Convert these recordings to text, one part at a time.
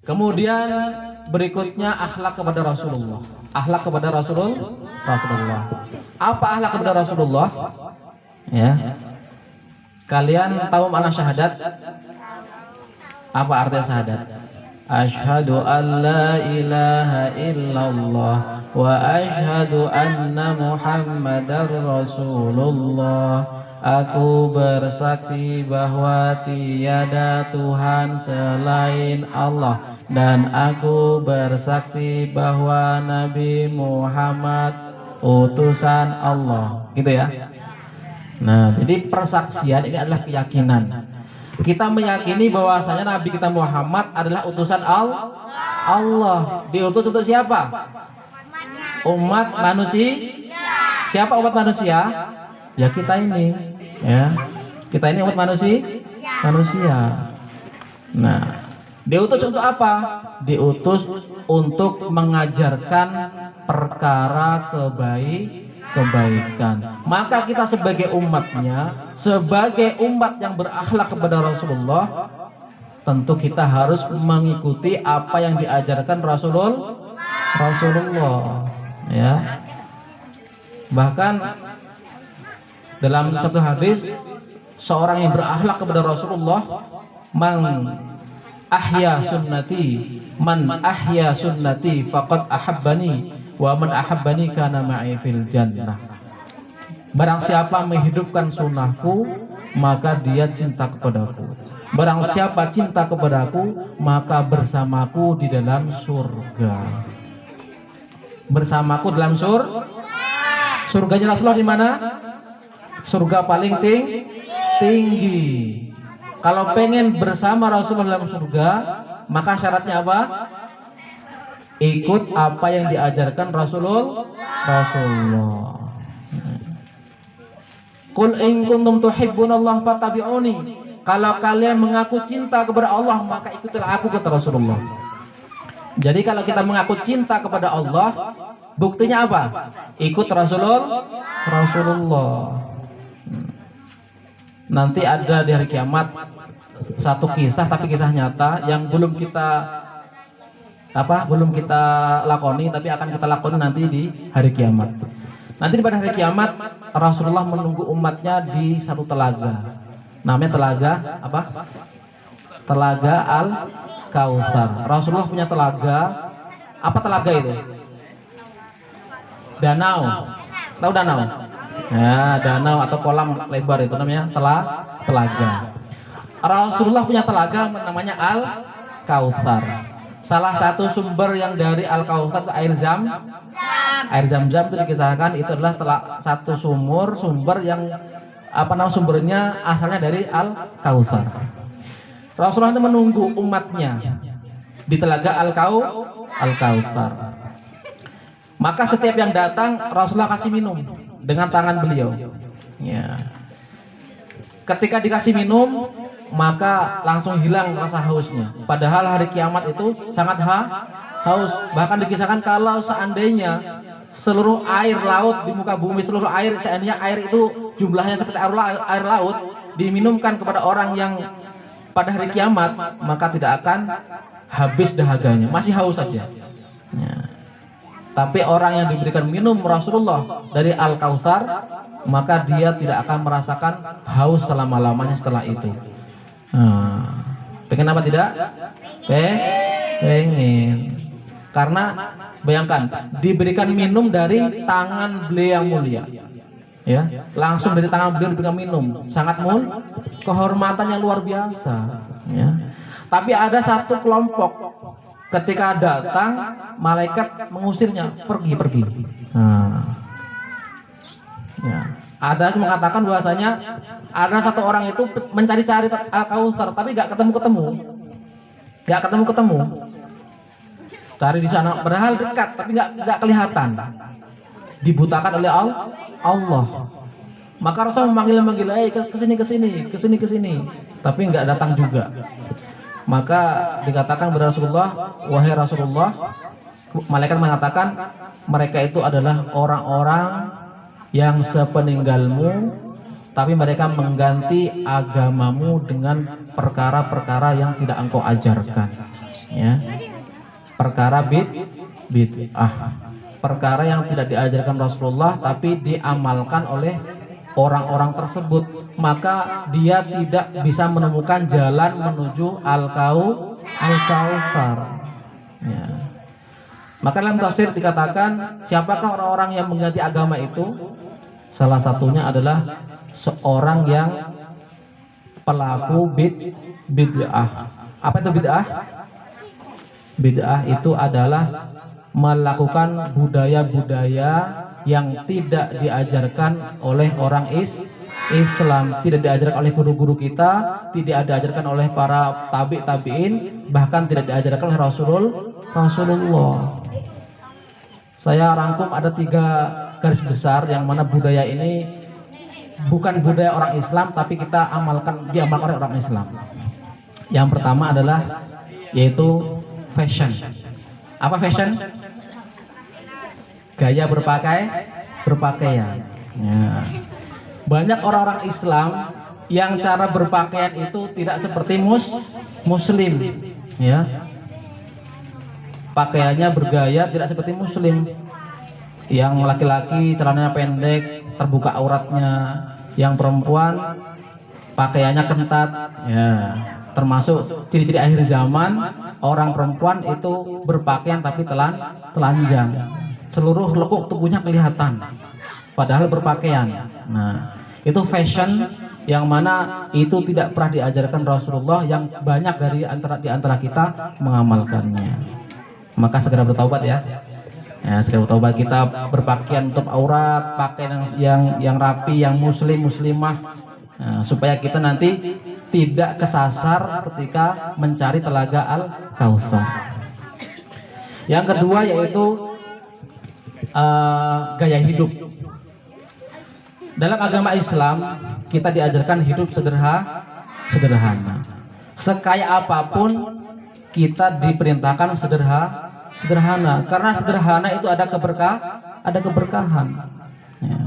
Kemudian berikutnya akhlak kepada Rasulullah. Akhlak kepada Rasulullah. Apa akhlak kepada Rasulullah? Ya. Kalian tahu makna syahadat? Apa artinya syahadat? Asyhadu an la ilaha illallah wa asyhadu anna Muhammadar Rasulullah. Aku bersaksi bahwa tiada Tuhan selain Allah, dan aku bersaksi bahwa Nabi Muhammad utusan Allah. Gitu ya. Nah, jadi persaksian ini adalah keyakinan. Kita meyakini bahwasanya Nabi kita Muhammad adalah utusan Allah. Diutus untuk siapa? Umat manusia. Siapa umat manusia? Ya kita ini, ya. Kita ini umat manusia. Nah, diutus untuk apa? Diutus untuk mengajarkan perkara kebaikan. Maka kita sebagai umatnya, sebagai umat yang berakhlak kepada Rasulullah, tentu kita harus mengikuti apa yang diajarkan Rasulullah, ya. Bahkan dalam satu hadis, seorang yang berakhlak kepada Rasulullah, man ahya sunnati faqad ahabbani wa man ahabbani kana ma'i fil jannah. Barang siapa menghidupkan sunnahku, maka dia cinta kepadaku. Barang siapa cinta kepadaku, maka bersamaku di dalam surga. Bersamaku dalam surganya Rasulullah di mana? Surga paling tinggi. Kalau pengen bersama Rasulullah dalam surga, maka syaratnya apa? Ikut apa yang diajarkan Rasulullah. Qul in kuntum tuhibbunallaha fattabi'uni. Kalau kalian mengaku cinta kepada Allah, maka ikutilah aku, kata Rasulullah. Jadi kalau kita mengaku cinta kepada Allah, buktinya apa? Ikut Rasulullah. Nanti ada di hari kiamat satu kisah, tapi kisah nyata yang belum kita lakoni, tapi akan kita lakoni nanti di hari kiamat. Nanti pada hari kiamat Rasulullah menunggu umatnya di satu telaga. Namanya telaga apa? Telaga Al-Kautsar. Rasulullah punya telaga. Apa telaga itu? Danau. Tahu danau? Ya, danau atau kolam lebar itu namanya telaga. Rasulullah punya telaga namanya Al-Kautsar. Salah satu sumber yang dari Al-Kautsar itu air Zam-Zam itu dikisahkan itu adalah satu sumber yang sumbernya asalnya dari Al-Kautsar. Rasulullah itu menunggu umatnya di telaga Al-Kautsar. Maka setiap yang datang Rasulullah kasih minum dengan tangan beliau. Ya. Ketika dikasih minum, maka langsung hilang rasa hausnya. Padahal hari kiamat itu sangat haus. Bahkan dikisahkan kalau seandainya seluruh air laut di muka bumi, seandainya air itu jumlahnya seperti air laut diminumkan kepada orang yang pada hari kiamat, maka tidak akan habis dahaganya, masih haus saja. Ya. Tapi orang yang diberikan minum Rasulullah dari Al-Kautsar, maka dia tidak akan merasakan haus selama-lamanya setelah itu. Pengen apa tidak? Pengen. Karena bayangkan diberikan minum dari tangan beliau yang mulia. Ya, langsung dari tangan beliau diberikan minum. Sangat kehormatan yang luar biasa. Ya. Tapi ada satu kelompok ketika datang, malaikat mengusirnya, pergi. Ya. Ada yang mengatakan bahwasanya ada satu orang itu mencari-cari Al-Kautsar, tapi nggak ketemu. Cari di sana, padahal dekat, tapi nggak kelihatan. Dibutakan oleh Allah. Maka Rasul memanggil, kesini, tapi nggak datang juga. Maka dikatakan kepada Rasulullah, wahai Rasulullah, malaikat mengatakan mereka itu adalah orang-orang yang sepeninggalmu, tapi mereka mengganti agamamu dengan perkara-perkara yang tidak engkau ajarkan. Ya. Perkara bid'ah. Perkara yang tidak diajarkan Rasulullah tapi diamalkan oleh orang-orang tersebut, maka dia tidak bisa menemukan jalan menuju Al-Kautsar. Ya. Maka dalam tafsir dikatakan, siapakah orang-orang yang mengganti agama itu? Salah satunya adalah seorang yang pelaku bid'ah. Apa itu bid'ah? Bid'ah itu adalah melakukan budaya-budaya yang tidak diajarkan oleh orang Islam, tidak diajarkan oleh guru-guru kita, tidak diajarkan oleh para tabi'in, bahkan tidak diajarkan oleh Rasulullah. Saya rangkum ada 3 garis besar yang mana budaya ini bukan budaya orang Islam tapi kita diamalkan oleh orang Islam. Yang pertama adalah yaitu fashion. Apa fashion? Gaya berpakaian. Ya. Banyak orang-orang Islam yang cara berpakaian itu tidak seperti Muslim. Ya. Pakaiannya bergaya tidak seperti Muslim. Yang laki-laki celananya pendek, terbuka auratnya. Yang perempuan pakaiannya ketat. Ya. Termasuk ciri-ciri akhir zaman, orang perempuan itu berpakaian tapi telanjang. Seluruh lekuk tubuhnya kelihatan padahal berpakaian. Nah, itu fashion yang mana itu tidak pernah diajarkan Rasulullah, yang banyak di antara kita mengamalkannya. Maka segera bertaubat ya. Ya, segera bertaubat, kita berpakaian untuk aurat, pakaian yang rapi, yang muslimah, nah, supaya kita nanti tidak kesasar ketika mencari telaga Al-Kautsar. Yang kedua yaitu gaya hidup. Dalam agama Islam kita diajarkan hidup sederhana. Sekaya apapun kita diperintahkan sederhana, karena sederhana itu ada keberkahan. Ya.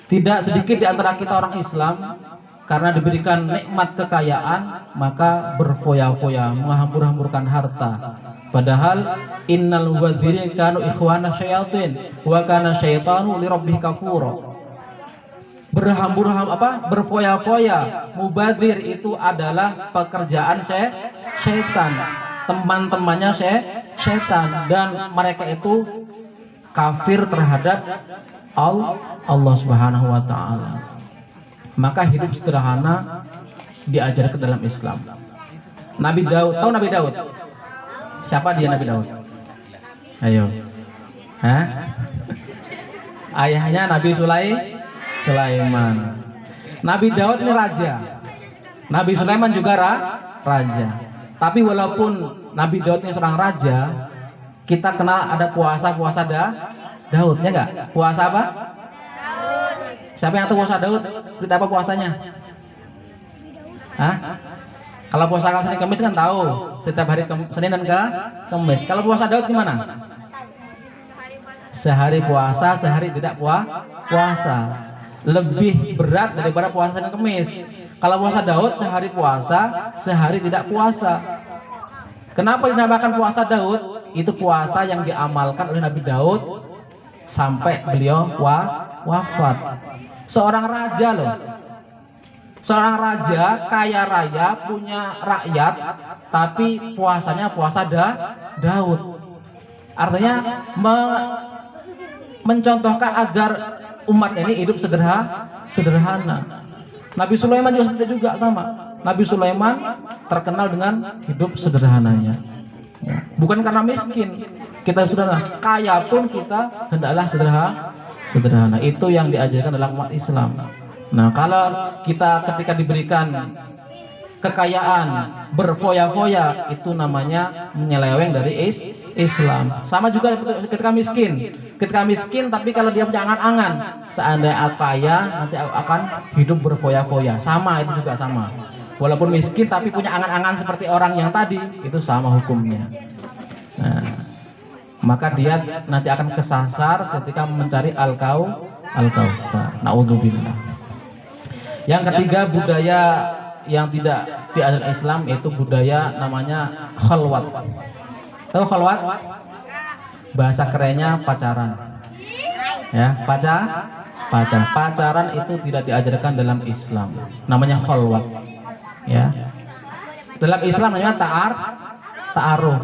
Tidak sedikit di antara kita orang Islam karena diberikan nikmat kekayaan maka berfoya-foya, menghambur-hamburkan harta. Padahal innal mubadzirin kanu ikhwana syayatin wa kana syaitanu li rabbih kafura. Berfoya-foya, mubadzir itu adalah pekerjaan syaitan, teman-temannya syaitan, dan mereka itu kafir terhadap Allah Subhanahu wa taala. Maka hidup sederhana diajarkan dalam Islam. Nabi Daud, tahu Nabi Daud? Siapa dia Nabi Daud? Ayo. Hah? Ayahnya Nabi Sulaiman. Nabi Daud ini raja. Nabi Sulaiman juga raja. Tapi walaupun Nabi Daud ini seorang raja, kita kenal ada puasa Daud, ya enggak? Puasa apa? Siapa yang tahu puasa Daud? Berita apa puasanya? Hah? Kalau puasa Senin Kamis kan tahu, setiap hari Senin dan Kamis. Kalau puasa Daud gimana? Sehari puasa, sehari tidak puasa. Lebih berat daripada puasa Senin Kamis. Kalau puasa Daud sehari puasa, sehari tidak puasa. Kenapa dinamakan puasa Daud? Itu puasa yang diamalkan oleh Nabi Daud sampai beliau wafat. Seorang raja loh. Seorang raja kaya raya, punya rakyat, tapi puasanya puasa Daud. Artinya mencontohkan agar umat ini hidup sederhana. Nabi Sulaiman juga seperti juga sama. Nabi Sulaiman terkenal dengan hidup sederhananya. Bukan karena miskin, kita sederhana. Kaya pun kita hendaklah sederhana. Itu yang diajarkan dalam umat Islam. Nah, kalau kita ketika diberikan kekayaan berfoya-foya, itu namanya menyeleweng dari Islam. Sama juga ketika miskin. Ketika miskin tapi kalau dia punya angan-angan, seandainya kaya nanti akan hidup berfoya-foya. Sama, itu juga sama. Walaupun miskin tapi punya angan-angan seperti orang yang tadi, itu sama hukumnya. Nah, maka dia nanti akan kesasar ketika mencari Al-Kautsar. Naudzubillah. Yang ketiga, budaya yang tidak diajarkan Islam yaitu budaya namanya khalwat. Tahu khalwat? Bahasa kerennya pacaran. Ya, pacaran itu tidak diajarkan dalam Islam. Namanya khalwat. Ya. Dalam Islam namanya ta'aruf.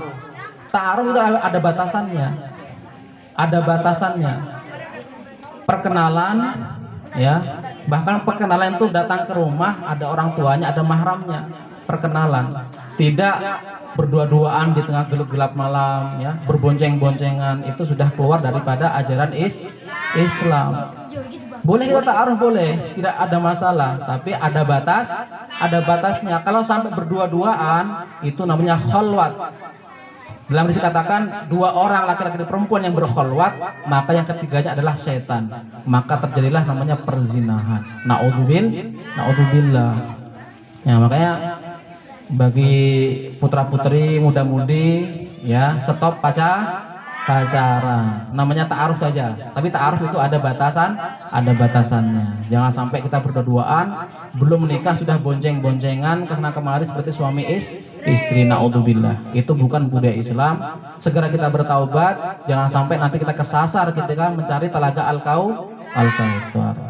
Ta'aruf itu ada batasannya. Ada batasannya. Perkenalan, ya. Bahkan perkenalan itu datang ke rumah, ada orang tuanya, ada mahramnya. Perkenalan. Tidak berdua-duaan di tengah gelap malam, ya. Berbonceng-boncengan, itu sudah keluar daripada ajaran Islam. Boleh kita ta'aruf, boleh, tidak ada masalah, tapi ada batasnya. Kalau sampai berdua-duaan, itu namanya khalwat. Dalam hadis dikatakan 2 orang laki-laki dan perempuan yang berkhalwat, maka yang ketiganya adalah setan. Maka terjadilah namanya perzinahan. Naudzubillah. Ya, makanya bagi putra-putri, muda-mudi, ya, stop pacaran. Namanya ta'aruf saja. Tapi ta'aruf itu ada batasannya. Jangan sampai kita berdua-duaan, belum menikah sudah bonceng-boncengan kesana kemari seperti suami istri. Naudzubillah. Itu bukan budaya Islam. Segera kita bertaubat, jangan sampai nanti kita kesasar ketika mencari telaga Al-Kautsar.